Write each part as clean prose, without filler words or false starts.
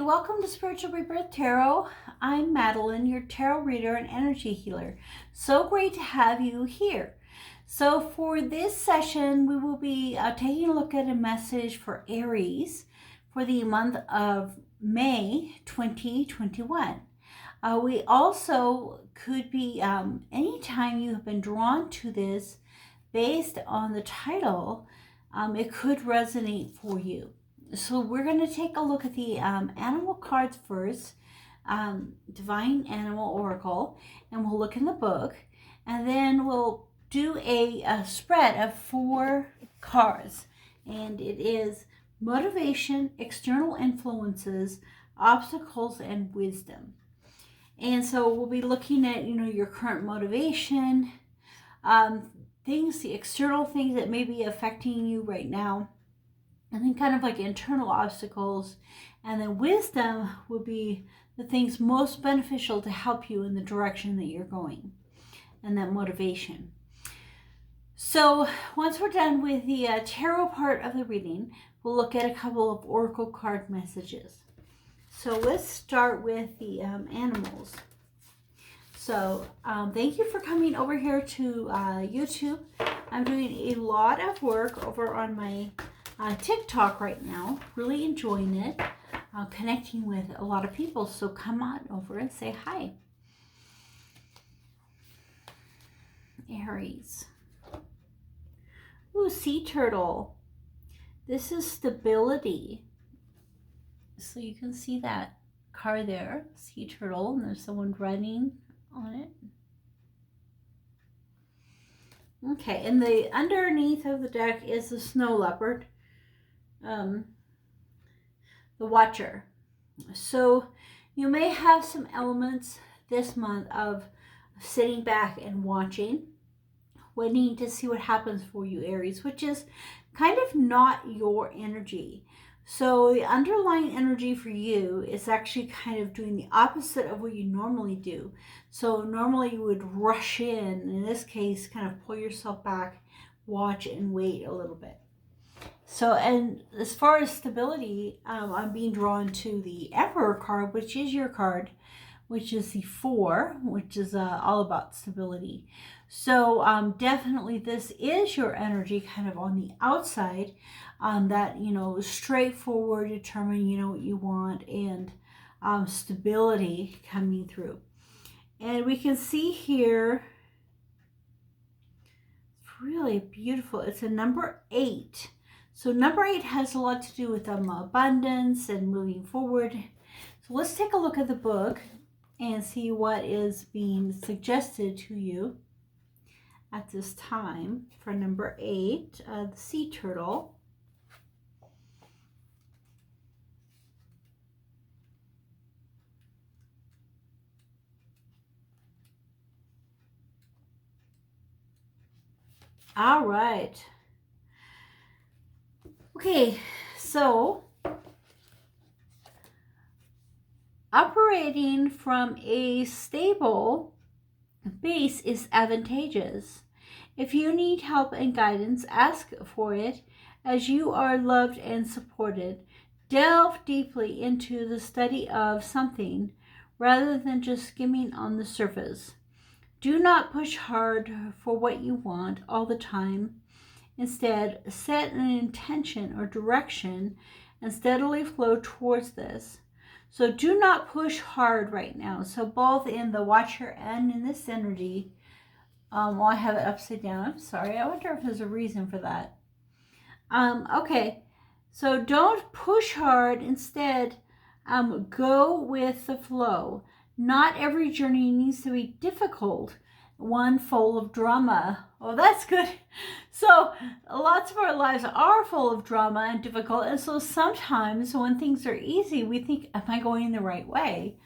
welcome to Spiritual Rebirth Tarot. I'm Madelyn, your tarot reader and energy healer. So great to have you here. So for this session, we will be taking a look at a message for Aries for the month of May 2021. We also could be, anytime you have been drawn to this based on the title, it could resonate for you. So we're going to take a look at the animal cards first, Divine Animal Oracle, and we'll look in the book, and then we'll do a spread of 4 cards, and it is motivation, external influences, obstacles, and wisdom. And so we'll be looking at, your current motivation, things, the external things that may be affecting you right now, and then kind of like internal obstacles. And then wisdom will be the things most beneficial to help you in the direction that you're going, and that motivation. So once we're done with the tarot part of the reading, we'll look at a couple of oracle card messages. So let's start with the animals. So thank you for coming over here to YouTube. I'm doing a lot of work over on my TikTok right now, really enjoying it, connecting with a lot of people. So come on over and say hi. Aries. Ooh, sea turtle. This is stability. So you can see that card there, sea turtle, and there's someone running on it. Okay, and the underneath of the deck is the snow leopard, the watcher. So you may have some elements this month of sitting back and watching, waiting to see what happens for you, Aries, which is kind of not your energy. So the underlying energy for you is actually kind of doing the opposite of what you normally do. So normally you would rush in this case, kind of pull yourself back, watch and wait a little bit. So, and as far as stability, I'm being drawn to the Emperor card, which is your card, which is the 4, which is all about stability. So definitely this is your energy kind of on the outside, that, straightforward, determined, what you want, and stability coming through. And we can see here, it's really beautiful. It's a number 8. So number 8 has a lot to do with abundance and moving forward. So let's take a look at the book and see what is being suggested to you at this time for number 8, the sea turtle. All right. Okay, so operating from a stable base is advantageous. If you need help and guidance, ask for it, as you are loved and supported. Delve deeply into the study of something rather than just skimming on the surface. Do not push hard for what you want all the time. Instead, set an intention or direction and steadily flow towards this. So do not push hard right now. So both in the watcher and in this energy, well, I have it upside down. I'm sorry. I wonder if there's a reason for that. Okay. So don't push hard. Instead, go with the flow. Not every journey needs to be difficult. One full of drama. Oh, that's good. So lots of our lives are full of drama and difficult. And so sometimes when things are easy, we think, am I going the right way?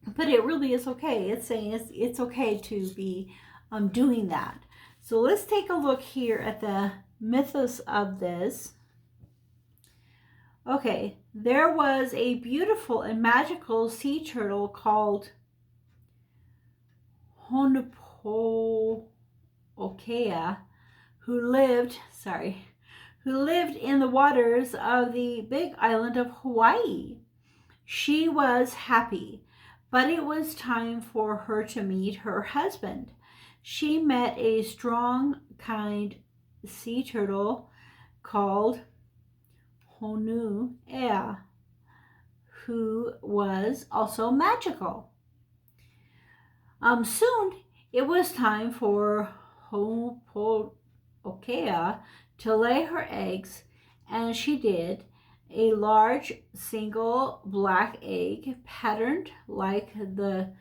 But it really is okay. It's saying it's okay to be doing that. So let's take a look here at the mythos of this. Okay, there was a beautiful and magical sea turtle called Honopo'okea, who lived in the waters of the big island of Hawaii. She was happy, but it was time for her to meet her husband. She met a strong, kind sea turtle called Honu Ea, who was also magical. Soon it was time for Ho'oponoponopono to lay her eggs, and she did. A large single black egg patterned like the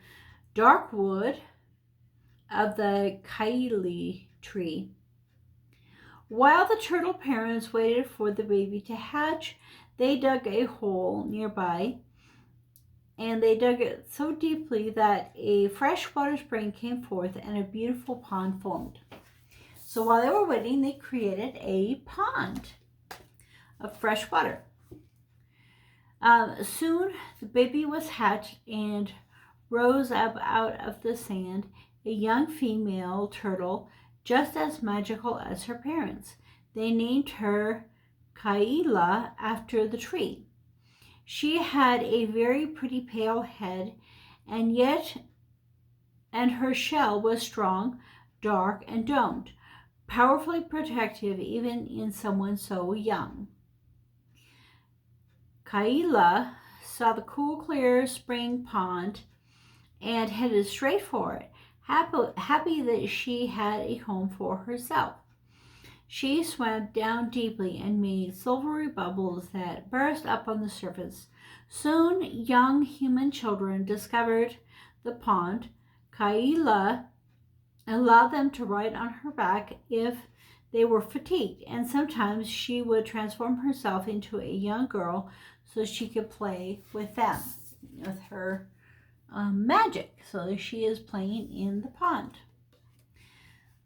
dark wood of the kaili tree. While the turtle parents waited for the baby to hatch, they dug a hole nearby, and they dug it so deeply that a freshwater spring came forth and a beautiful pond formed. So while they were waiting, they created a pond of fresh water. Soon the baby was hatched and rose up out of the sand, a young female turtle just as magical as her parents. They named her Kaila after the tree. She had a very pretty pale head, and her shell was strong, dark, and domed, powerfully protective even in someone so young. Kaila saw the cool, clear spring pond and headed straight for it, happy that she had a home for herself. She swam down deeply and made silvery bubbles that burst up on the surface. Soon, young human children discovered the pond. Kaila allowed them to ride on her back if they were fatigued, and sometimes she would transform herself into a young girl so she could play with them, with her magic. So she is playing in the pond.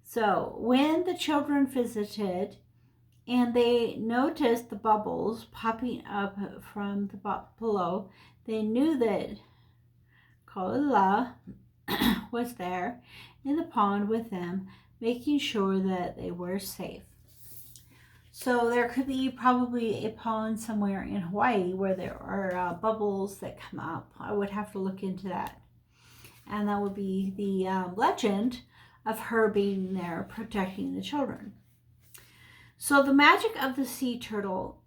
So when the children visited and they noticed the bubbles popping up from the below, they knew that Kaila was there in the pond with them, making sure that they were safe. So there could be probably a pond somewhere in Hawaii where there are bubbles that come up. I would have to look into that. And that would be the legend of her being there protecting the children. So the magic of the sea turtle,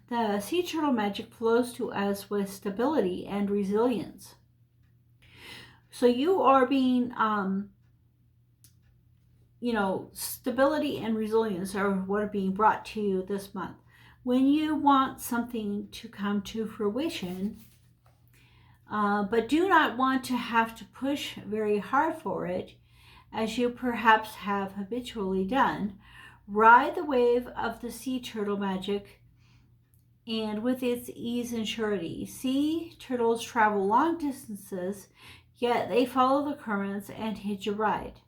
the sea turtle magic flows to us with stability and resilience. So you are being, stability and resilience are what are being brought to you this month. When you want something to come to fruition, but do not want to have to push very hard for it, as you perhaps have habitually done, ride the wave of the sea turtle magic and with its ease and surety. Sea turtles travel long distances, yet they follow the currents and hitch a ride.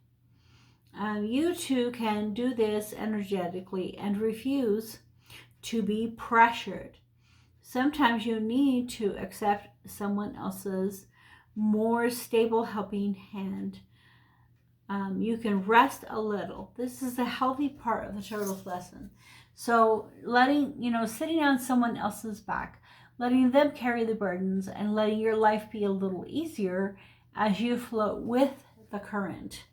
You too can do this energetically and refuse to be pressured. Sometimes you need to accept someone else's more stable helping hand. You can rest a little. This is a healthy part of the turtle's lesson. So sitting on someone else's back, letting them carry the burdens and letting your life be a little easier as you float with the current.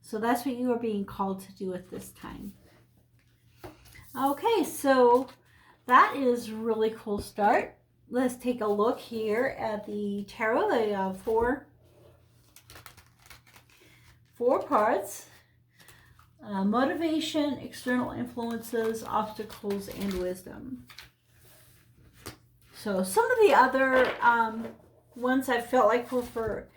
So that's what you are being called to do at this time. Okay, so that is a really cool start. Let's take a look here at the tarot. They have four parts. Motivation, external influences, obstacles, and wisdom. So some of the other ones I felt like were for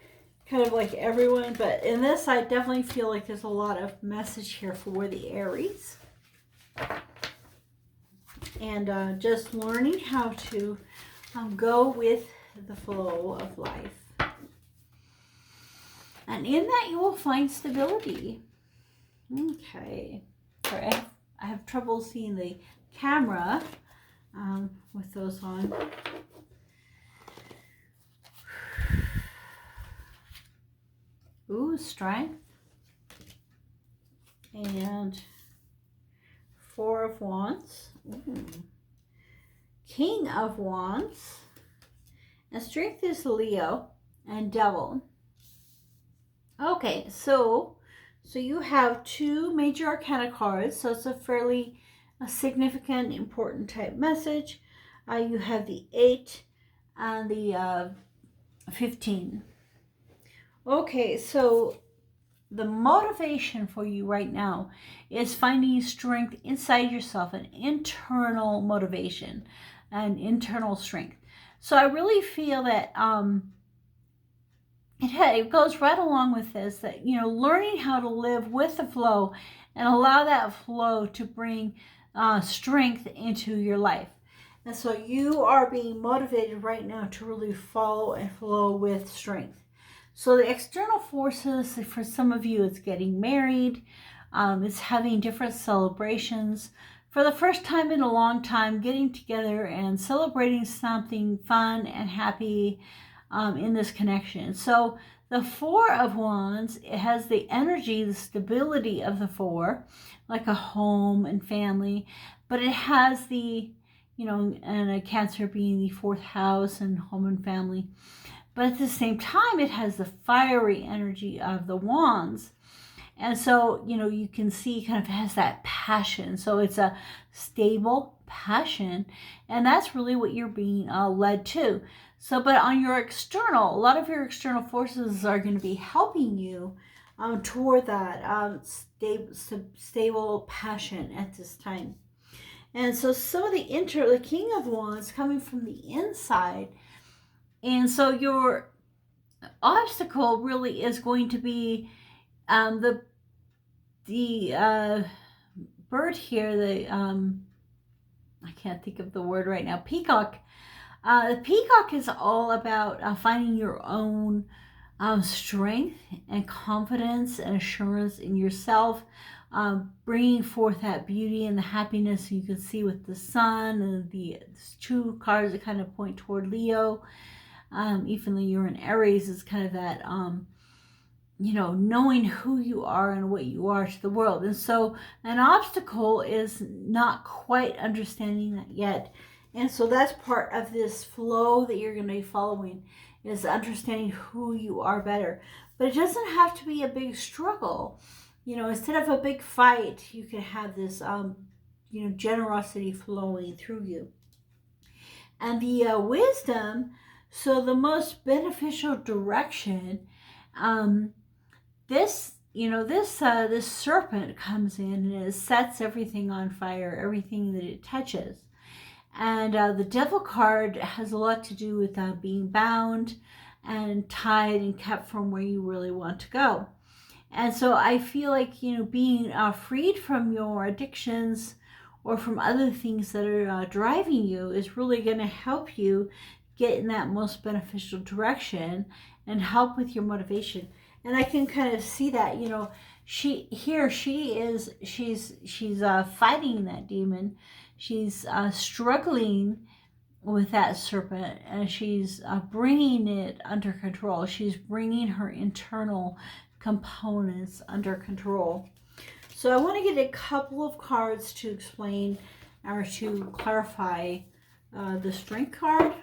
kind of like everyone, but in this I definitely feel like there's a lot of message here for the Aries. And just learning how to go with the flow of life. And in that you will find stability. Okay. Sorry, I have trouble seeing the camera with those on. Ooh, strength. And 4 of Wands. Ooh. King of Wands. And strength is Leo and Devil. Okay, so you have two major arcana cards, so it's a fairly significant, important type message. You have the 8 and the 15. Okay, so the motivation for you right now is finding strength inside yourself, an internal motivation, an internal strength. So I really feel that it goes right along with this, that, you know, learning how to live with the flow and allow that flow to bring strength into your life. And so you are being motivated right now to really follow and flow with strength. So the external forces, for some of you, it's getting married, it's having different celebrations. For the first time in a long time, getting together and celebrating something fun and happy in this connection. So the 4 of Wands, it has the energy, the stability of the 4, like a home and family, but it has the, you know, and a Cancer being the 4th house and home and family. But at the same time, it has the fiery energy of the Wands. And so, you know, you can see kind of has that passion. So it's a stable passion. And that's really what you're being led to. So, but on your external, a lot of your external forces are going to be helping you toward that stable passion at this time. And so some of the King of Wands coming from the inside. And so your obstacle really is going to be the bird here, I can't think of the word right now, peacock. The peacock is all about finding your own strength and confidence and assurance in yourself, bringing forth that beauty and the happiness you can see with the sun and the 2 cards that kind of point toward Leo. Even though you're in Aries, is kind of that, you know, knowing who you are and what you are to the world. And so an obstacle is not quite understanding that yet. And so that's part of this flow that you're going to be following, is understanding who you are better. But it doesn't have to be a big struggle. You know, instead of a big fight, you can have this, you know, generosity flowing through you. And the wisdom, so the most beneficial direction, this serpent comes in and it sets everything on fire, everything that it touches. And the Devil card has a lot to do with being bound and tied and kept from where you really want to go. And so I feel like, you know, being freed from your addictions or from other things that are driving you is really going to help you get in that most beneficial direction and help with your motivation. And I can kind of see that, you know, she's fighting that demon. She's struggling with that serpent, and she's bringing it under control. She's bringing her internal components under control. So I want to get a couple of cards to explain or to clarify the Strength card.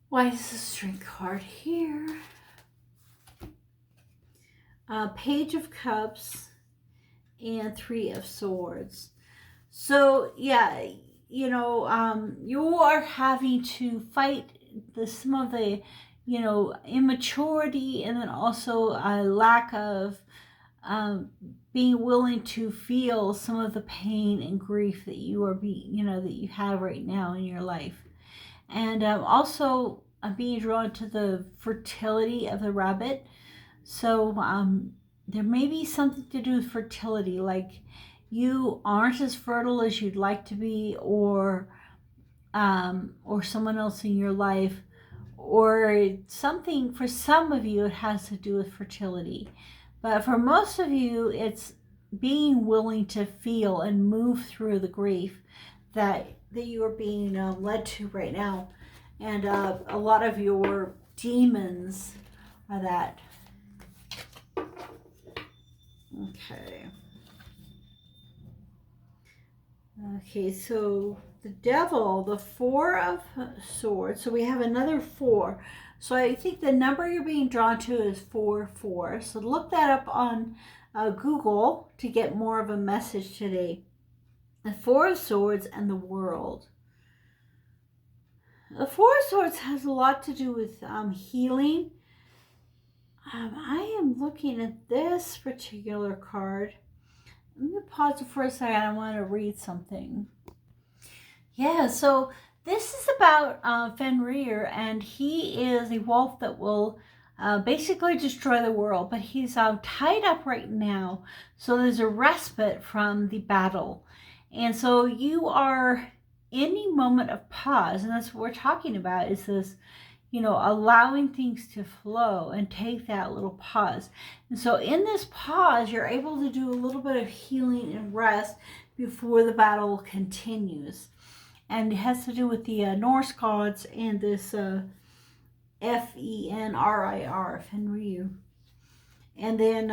Why is the Strength card here? Page of Cups and 3 of Swords. So yeah, you know, you are having to fight some of the, you know, immaturity, and then also a lack of being willing to feel some of the pain and grief that that you have right now in your life. And also being drawn to the fertility of the rabbit. So there may be something to do with fertility, like you aren't as fertile as you'd like to be, or someone else in your life, or something. For some of you, it has to do with fertility. But for most of you, it's being willing to feel and move through the grief that you are being led to right now. And a lot of your demons are that. Okay. Okay, so the Devil, the Four of Swords. So we have another 4. So I think the number you're being drawn to is 4-4. So look that up on Google to get more of a message today. The Four of Swords and the World. The Four of Swords has a lot to do with healing. I am looking at this particular card. Let me pause it for a second. I want to read something. Yeah, so this is about Fenrir, and he is a wolf that will basically destroy the world, but he's tied up right now, so there's a respite from the battle. And so you are in a moment of pause, and that's what we're talking about, is this, you know, allowing things to flow and take that little pause. And so in this pause, you're able to do a little bit of healing and rest before the battle continues. And it has to do with the Norse gods and this Fenrir, Fenrir. And then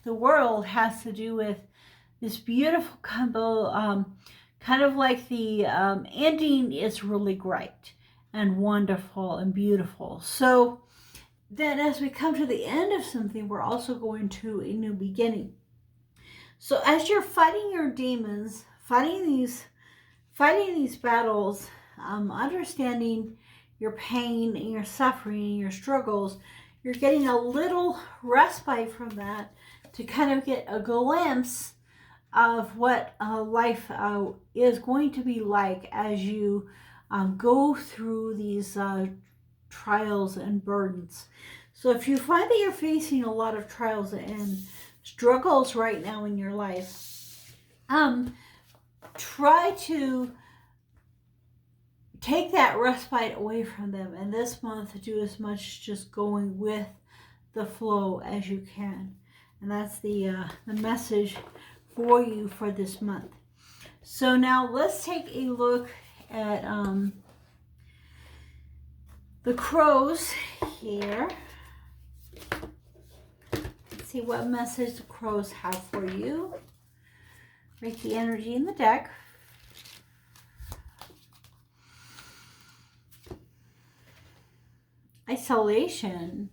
the world has to do with this beautiful couple, kind of like the ending is really great and wonderful and beautiful. So then as we come to the end of something, we're also going to a new beginning. So as you're fighting your demons, fighting these battles, understanding your pain and your suffering and your struggles, you're getting a little respite from that to kind of get a glimpse of what life is going to be like as you go through these trials and burdens. So if you find that you're facing a lot of trials and struggles right now in your life, try to take that respite away from them, and this month do as much just going with the flow as you can. And that's the message for you for this month. So now let's take a look at the crows here. Let's see what message the crows have for you. Reiki energy in the deck. Isolation.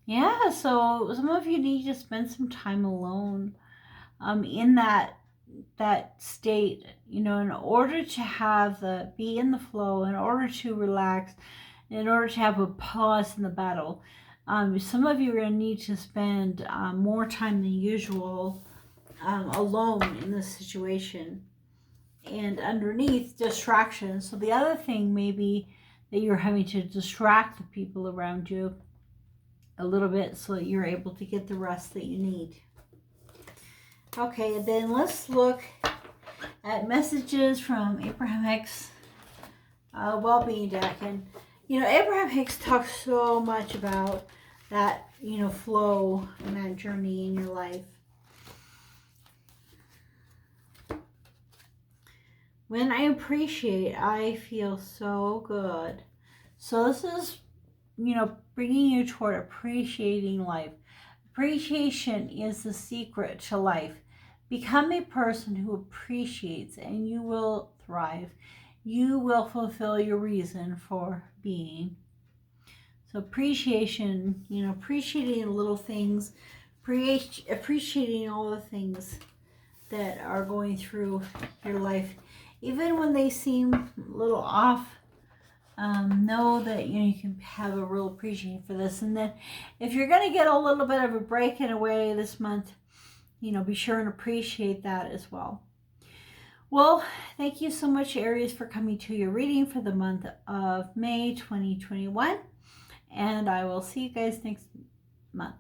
Yeah, so some of you need to spend some time alone in that state, you know, in order to be in the flow, in order to relax, in order to have a pause in the battle. Some of you are going to need to spend more time than usual alone in this situation, and underneath distractions. So the other thing may be that you're having to distract the people around you a little bit so that you're able to get the rest that you need. Okay, and then let's look at messages from Abraham Hicks well-being deck. And you know, Abraham Hicks talks so much about that, you know, flow and that journey in your life. When I appreciate, I feel so good. So this is, you know, bringing you toward appreciating life. Appreciation is the secret to life. Become a person who appreciates, and you will thrive. You will fulfill your reason for being. So appreciation, you know, appreciating the little things, appreciating all the things that are going through your life. Even when they seem a little off, know that, you know, you can have a real appreciation for this. And then if you're going to get a little bit of a break and away this month, you know, be sure and appreciate that as well. Well, thank you so much, Aries, for coming to your reading for the month of May 2021. And I will see you guys next month.